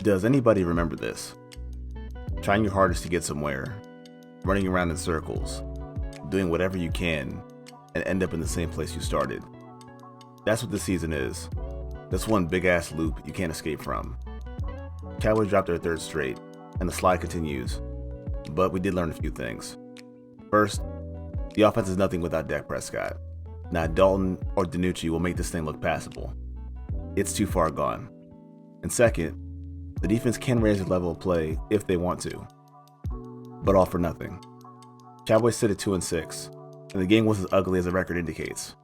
Does anybody remember this? Trying your hardest to get somewhere, running around in circles, doing whatever you can, and end up in the same place you started. That's what this season is. That's one big ass loop you can't escape from. Cowboys dropped their third straight, and the slide continues. But we did learn a few things. First, the offense is nothing without Dak Prescott. Not Dalton or DiNucci will make this thing look passable. It's too far gone. And second, the defense can raise their level of play if they want to. But all for nothing. Cowboys sit at 2-6, and the game was as ugly as the record indicates.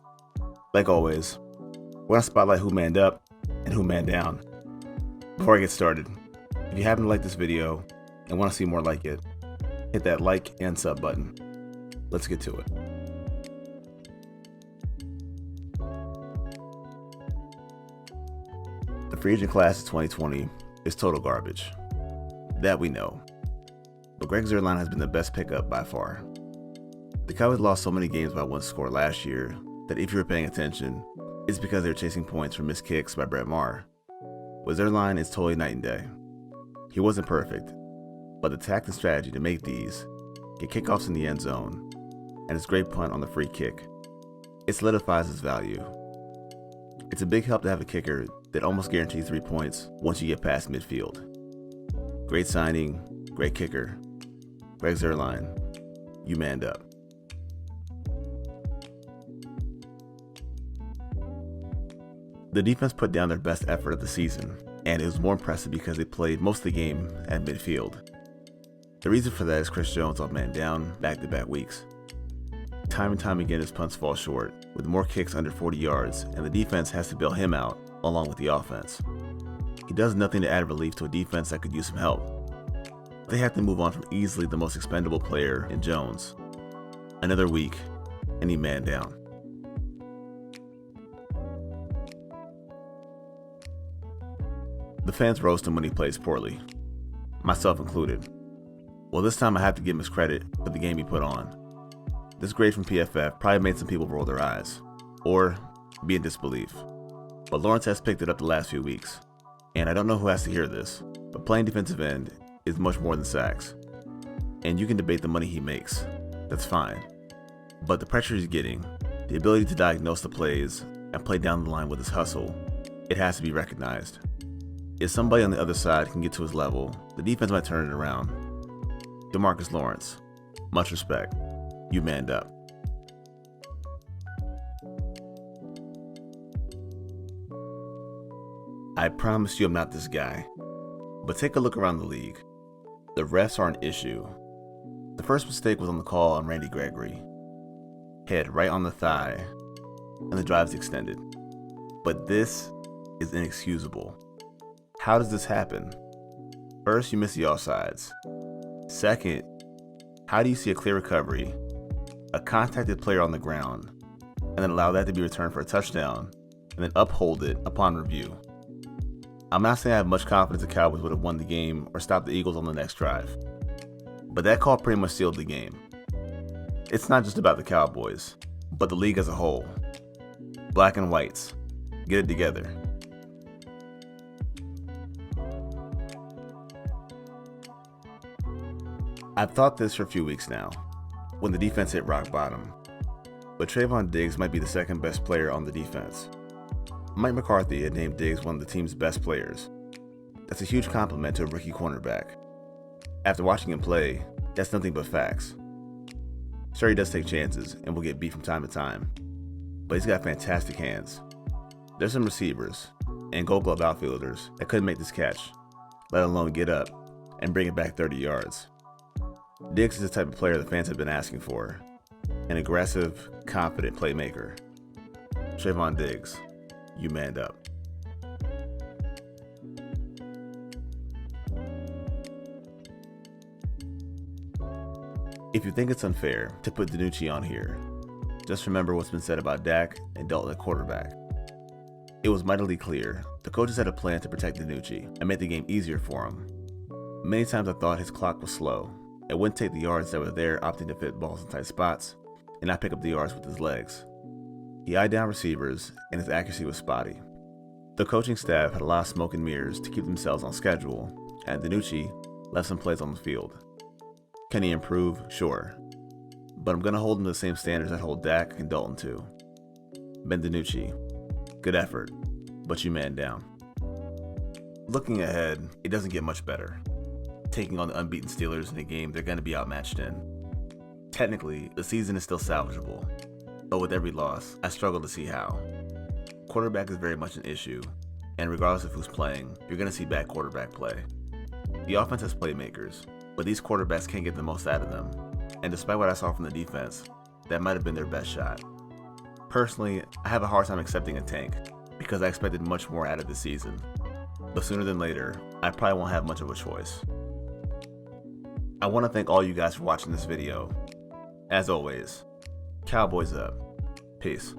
Like always, we're gonna spotlight who manned up and who manned down. Before I get started, if you happen to like this video and want to see more like it, hit that like and sub button. Let's get to it. The free agent class of 2020 is total garbage. That we know. But Greg Zuerlein has been the best pickup by far. The Cowboys lost so many games by one score last year that if you were paying attention, it's because they were chasing points from missed kicks by Brett Maher. With Zuerlein, it's totally night and day. He wasn't perfect, but the tact and strategy to make these, get kickoffs in the end zone, and his great punt on the free kick, it solidifies his value. It's a big help to have a kicker that almost guarantees 3 points once you get past midfield. Great signing, great kicker. Greg Zuerlein, you manned up. The defense put down their best effort of the season, and it was more impressive because they played most of the game at midfield. The reason for that is Chris Jones on man down back-to-back weeks. Time and time again his punts fall short, with more kicks under 40 yards, and the defense has to bail him out along with the offense. He does nothing to add relief to a defense that could use some help. They have to move on from easily the most expendable player in Jones. Another week, and he manned down. The fans roast him when he plays poorly, myself included. Well, this time I have to give him his credit for the game he put on. This grade from PFF probably made some people roll their eyes, or be in disbelief. But Lawrence has picked it up the last few weeks, and I don't know who has to hear this, but playing defensive end is much more than sacks. And you can debate the money he makes, that's fine. But the pressure he's getting, the ability to diagnose the plays and play down the line with his hustle, it has to be recognized. If somebody on the other side can get to his level, the defense might turn it around. DeMarcus Lawrence, much respect. You manned up. I promise you I'm not this guy, but take a look around the league. The refs are an issue. The first mistake was on the call on Randy Gregory. Head right on the thigh, and the drive's extended. But this is inexcusable. How does this happen? First, you miss the offsides. Second, how do you see a clear recovery, a contacted player on the ground, and then allow that to be returned for a touchdown, and then uphold it upon review? I'm not saying I have much confidence the Cowboys would have won the game or stopped the Eagles on the next drive, but that call pretty much sealed the game. It's not just about the Cowboys, but the league as a whole. Black and whites, get it together. I've thought this for a few weeks now, when the defense hit rock bottom, but Trevon Diggs might be the second best player on the defense. Mike McCarthy had named Diggs one of the team's best players. That's a huge compliment to a rookie cornerback. After watching him play, that's nothing but facts. Sure, he does take chances and will get beat from time to time, but he's got fantastic hands. There's some receivers and Gold Glove outfielders that couldn't make this catch, let alone get up and bring it back 30 yards. Diggs is the type of player the fans have been asking for, an aggressive, confident playmaker. Trevon Diggs, you manned up. If you think it's unfair to put DiNucci on here, just remember what's been said about Dak and Dalton at quarterback. It was mightily clear the coaches had a plan to protect DiNucci and make the game easier for him. Many times I thought his clock was slow and wouldn't take the yards that were there, opting to fit balls in tight spots and not pick up the yards with his legs. He eyed down receivers and his accuracy was spotty. The coaching staff had a lot of smoke and mirrors to keep themselves on schedule, and DiNucci left some plays on the field. Can he improve? Sure. But I'm going to hold him to the same standards I hold Dak and Dalton to. Ben DiNucci, good effort, but you man down. Looking ahead, it doesn't get much better. Taking on the unbeaten Steelers in a game they're going to be outmatched in. Technically, the season is still salvageable, but with every loss, I struggle to see how. Quarterback is very much an issue, and regardless of who's playing, you're going to see bad quarterback play. The offense has playmakers, but these quarterbacks can't get the most out of them, and despite what I saw from the defense, that might have been their best shot. Personally, I have a hard time accepting a tank, because I expected much more out of the season, but sooner than later, I probably won't have much of a choice. I want to thank all you guys for watching this video. As always, Cowboys up. Peace.